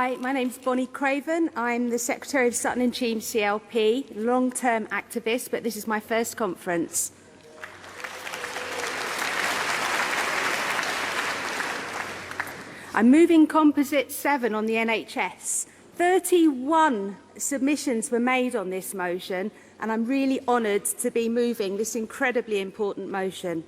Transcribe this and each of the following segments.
Hi, my name's Bonnie Craven. I'm the Secretary of Sutton and Cheam CLP, long-term activist, but this is my first conference. I'm moving Composite 7 on the NHS. 31 submissions were made on this motion, and I'm really honoured to be moving this incredibly important motion.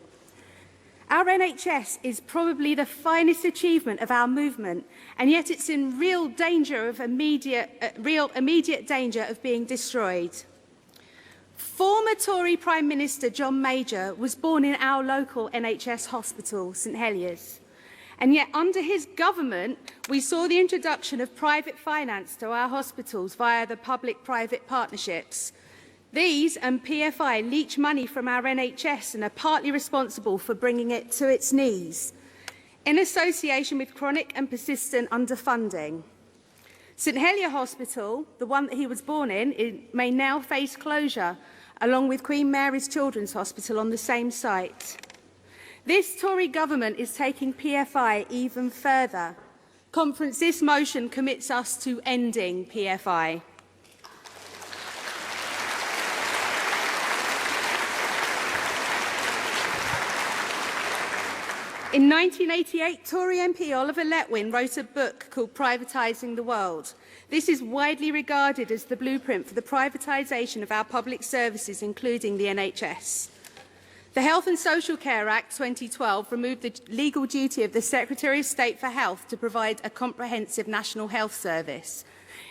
Our NHS is probably the finest achievement of our movement, and yet it's in real danger of immediate danger of being destroyed. Former Tory Prime Minister John Major was born in our local NHS hospital, St Heliers. And yet under his government, we saw the introduction of private finance to our hospitals via the public-private partnerships. These and PFI leach money from our NHS and are partly responsible for bringing it to its knees, in association with chronic and persistent underfunding. St Helier Hospital, the one that he was born in, may now face closure, along with Queen Mary's Children's Hospital on the same site. This Tory government is taking PFI even further. Conference, this motion commits us to ending PFI. In 1988, Tory MP Oliver Letwin wrote a book called Privatising the World. This is widely regarded as the blueprint for the privatisation of our public services, including the NHS. The Health and Social Care Act 2012 removed the legal duty of the Secretary of State for Health to provide a comprehensive national health service.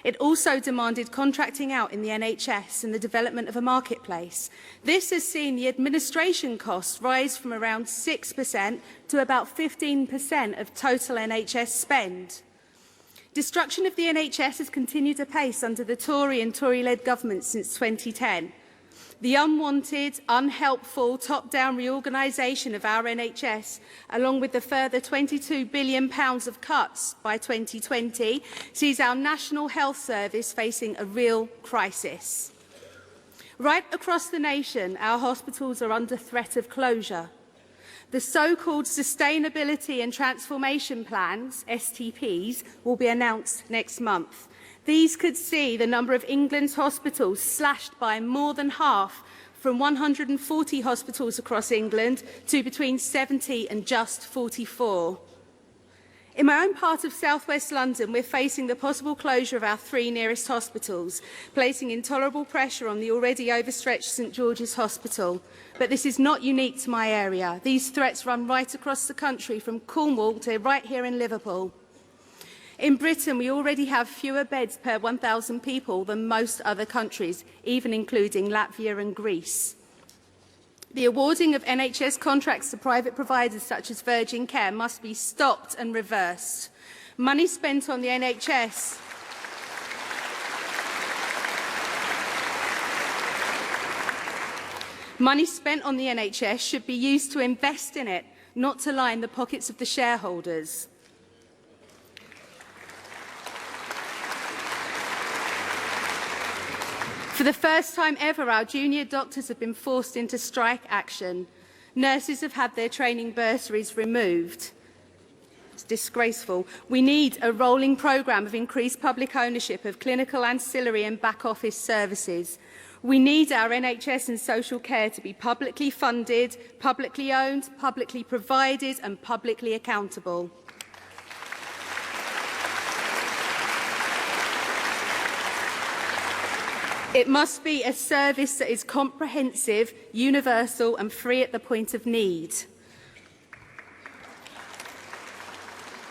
It also demanded contracting out in the NHS and the development of a marketplace. This has seen the administration costs rise from around 6% to about 15% of total NHS spend. Destruction of the NHS has continued apace under the Tory and Tory-led government since 2010. The unwanted, unhelpful, top-down reorganisation of our NHS, along with the further £22 billion of cuts by 2020, sees our National Health Service facing a real crisis. Right across the nation, our hospitals are under threat of closure. The so-called Sustainability and Transformation Plans, STPs, will be announced next month. These could see the number of England's hospitals slashed by more than half, from 140 hospitals across England to between 70 and just 44. In my own part of southwest London, we're facing the possible closure of our 3 nearest hospitals, placing intolerable pressure on the already overstretched St George's Hospital. But this is not unique to my area. These threats run right across the country, from Cornwall to right here in Liverpool. In Britain, we already have fewer beds per 1,000 people than most other countries, even including Latvia and Greece. The awarding of NHS contracts to private providers such as Virgin Care must be stopped and reversed. Money spent on the NHS should be used to invest in it, not to line the pockets of the shareholders. For the first time ever, our junior doctors have been forced into strike action. Nurses have had their training bursaries removed. It's disgraceful. We need a rolling programme of increased public ownership of clinical, ancillary and back office services. We need our NHS and social care to be publicly funded, publicly owned, publicly provided and publicly accountable. It must be a service that is comprehensive, universal and free at the point of need.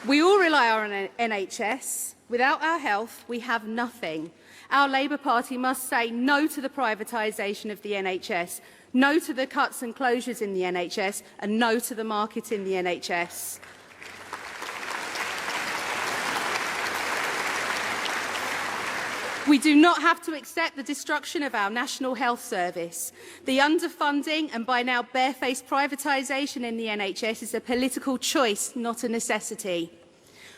We all rely on an NHS. Without our health, we have nothing. Our Labour Party must say no to the privatisation of the NHS, no to the cuts and closures in the NHS and no to the market in the NHS. We do not have to accept the destruction of our National Health Service. The underfunding and by now barefaced privatisation in the NHS is a political choice, not a necessity.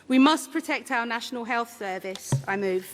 We must protect our National Health Service. I move.